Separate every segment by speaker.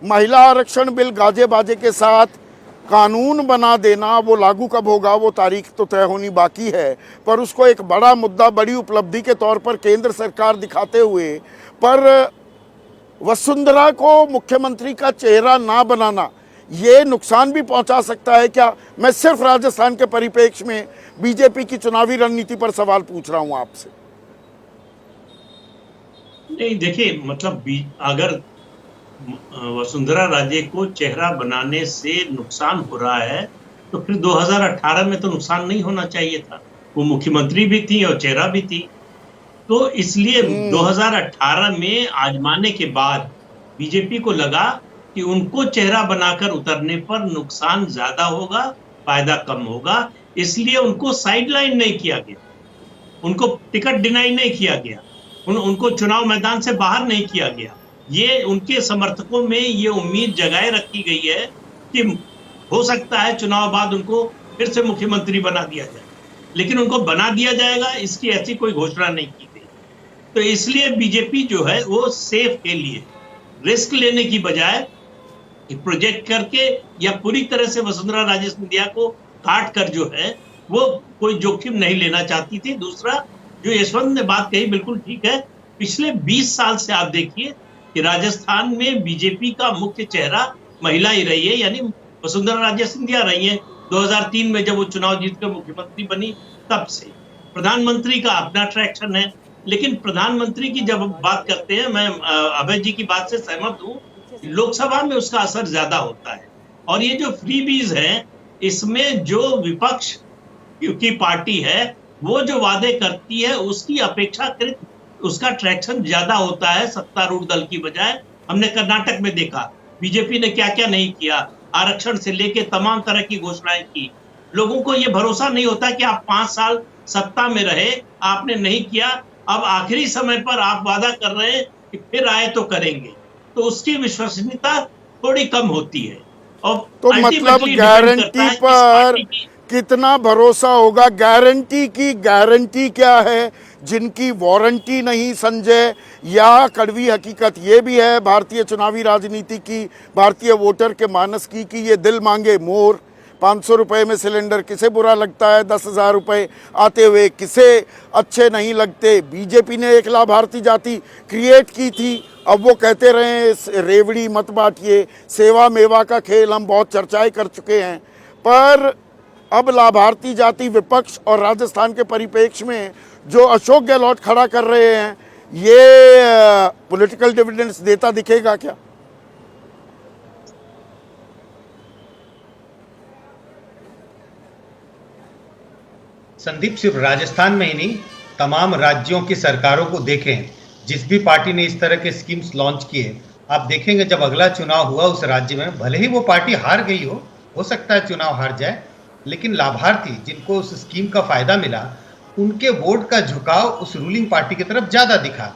Speaker 1: महिला आरक्षण बिल गाजे बाजे के साथ कानून बना देना, वो लागू कब होगा वो तारीख तो तय होनी बाकी है, पर उसको एक बड़ा मुद्दा, बड़ी उपलब्धि के तौर पर केंद्र सरकार दिखाते हुए, पर वसुंधरा को मुख्यमंत्री का चेहरा ना बनाना ये नुकसान भी पहुंचा सकता है क्या? मैं सिर्फ राजस्थान के परिप्रेक्ष्य में बीजेपी की चुनावी रणनीति पर सवाल पूछ रहा हूं आपसे।
Speaker 2: नहीं, देखिए, मतलब अगर वसुंधरा राजे को चेहरा बनाने से नुकसान हो रहा है तो फिर 2018 में तो नुकसान नहीं होना चाहिए था। वो मुख्यमंत्री भी थी और चेहरा भी थी, तो इसलिए 2018 में आजमाने के बाद बीजेपी को लगा कि उनको चेहरा बनाकर उतरने पर नुकसान ज्यादा होगा, फायदा कम होगा, इसलिए उनको साइडलाइन नहीं किया गया, उनको टिकट डिनाई नहीं किया गया, उनको चुनाव मैदान से बाहर नहीं किया गया। ये उनके समर्थकों में ये उम्मीद जगाए रखी गई है कि हो सकता है चुनाव बाद उनको फिर से मुख्यमंत्री बना दिया जाए, लेकिन उनको बना दिया जाएगा इसकी ऐसी कोई घोषणा नहीं की गई। तो इसलिए बीजेपी जो है वो सेफ के लिए रिस्क लेने की बजाय प्रोजेक्ट करके या पूरी तरह से वसुंधरा राजे सिंधिया को काट कर जो है वो कोई जोखिम नहीं लेना चाहती थी। दूसरा, जो यशवंत ने बात कही बिल्कुल ठीक है, पिछले 20 साल से आप देखिए कि राजस्थान में बीजेपी का मुख्य चेहरा महिला ही रही है, यानी वसुंधरा राजे सिंधिया रही है। 2003 में जब वो चुनाव जीत कर मुख्यमंत्री बनी तब से प्रधानमंत्री का अपना अट्रैक्शन है, लेकिन प्रधानमंत्री की जब बात करते हैं, मैं अभय जी की बात से सहमत हूँ, लोकसभा में उसका असर ज्यादा होता है। और ये जो फ्रीबीज है, इसमें जो विपक्ष की पार्टी है वो जो वादे करती है उसकी अपेक्षाकृत उसका ट्रैक्शन ज्यादा होता है सत्तारूढ़ दल की बजाय। हमने कर्नाटक में देखा बीजेपी ने क्या क्या नहीं किया, आरक्षण से लेके तमाम तरह की घोषणाएं की। लोगों को ये भरोसा नहीं होता कि आप 5 साल सत्ता में रहे, आपने नहीं किया, अब आखिरी समय पर आप वादा कर रहे हैं कि फिर आए तो करेंगे, तो उसकी विश्वसनीयता थोड़ी कम होती है। और
Speaker 1: तो मतलब गारंटी पर कितना भरोसा होगा? गारंटी की गारंटी क्या है जिनकी वारंटी नहीं संजय? या कड़वी हकीकत ये भी है भारतीय चुनावी राजनीति की, भारतीय वोटर के मानस की, कि ये दिल मांगे मोर, 500 रुपये में सिलेंडर किसे बुरा लगता है, 10,000 रुपये आते हुए किसे अच्छे नहीं लगते। बीजेपी ने एक लाभार्थी जाति क्रिएट की थी, अब वो कहते रहे रेवड़ी मत बांटिए, सेवा मेवा का खेल हम बहुत चर्चाएं कर चुके हैं, पर अब लाभार्थी जाति विपक्ष और राजस्थान के परिप्रेक्ष्य में जो अशोक गहलोत खड़ा कर रहे हैं, ये पॉलिटिकल डिविडेंड्स देता दिखेगा क्या?
Speaker 3: संदीप, सिर्फ राजस्थान में ही नहीं, तमाम राज्यों की सरकारों को देखें, जिस भी पार्टी ने इस तरह के स्कीम्स लॉन्च किए, आप देखेंगे जब अगला चुनाव हुआ उस राज्य में, भले ही वो पार्टी हार गई हो सकता है चुनाव हार जाए, लेकिन लाभार्थी जिनको उस स्कीम का फायदा मिला उनके वोट का झुकाव उस रूलिंग पार्टी की तरफ ज्यादा दिखा।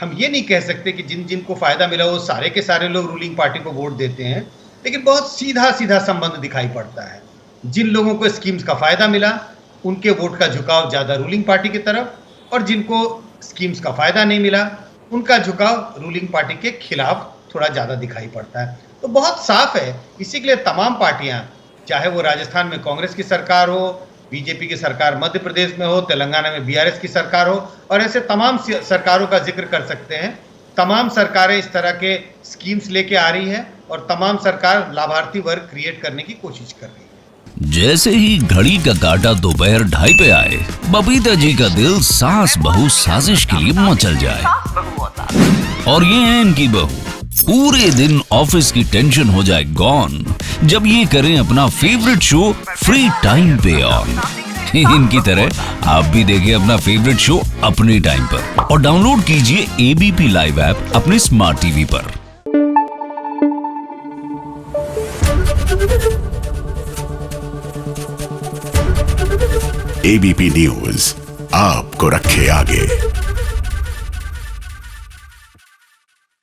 Speaker 3: हम ये नहीं कह सकते कि जिनको फायदा मिला वो सारे के सारे लोग रूलिंग पार्टी को वोट देते हैं, लेकिन बहुत सीधा सीधा संबंध दिखाई पड़ता है। जिन लोगों को स्कीम्स का फायदा मिला उनके वोट का झुकाव ज्यादा रूलिंग पार्टी की तरफ, और जिनको स्कीम्स का फायदा नहीं मिला उनका झुकाव रूलिंग पार्टी के खिलाफ थोड़ा ज्यादा दिखाई पड़ता है। तो बहुत साफ है, इसी के लिए तमाम पार्टियां, चाहे वो राजस्थान में कांग्रेस की सरकार हो, बीजेपी की सरकार मध्य प्रदेश में हो, तेलंगाना में बीआरएस की सरकार हो, और ऐसे तमाम सरकारों का जिक्र कर सकते हैं, तमाम सरकारें इस तरह के स्कीम्स लेके आ रही है और तमाम सरकार लाभार्थी वर्ग क्रिएट करने की कोशिश कर रही है।
Speaker 4: जैसे ही घड़ी का काटा दोपहर 2:30 पे आए, बबीता जी का दिल सास बहू साजिश के लिए मचल जाए। और ये है इनकी बहू, पूरे दिन ऑफिस की टेंशन हो जाए गॉन जब ये करें अपना फेवरेट शो फ्री टाइम पे ऑन। इनकी तरह आप भी देखें अपना फेवरेट शो अपने टाइम पर और डाउनलोड कीजिए एबीपी लाइव ऐप अपने स्मार्ट टीवी पर।
Speaker 5: एबीपी न्यूज आपको रखे आगे।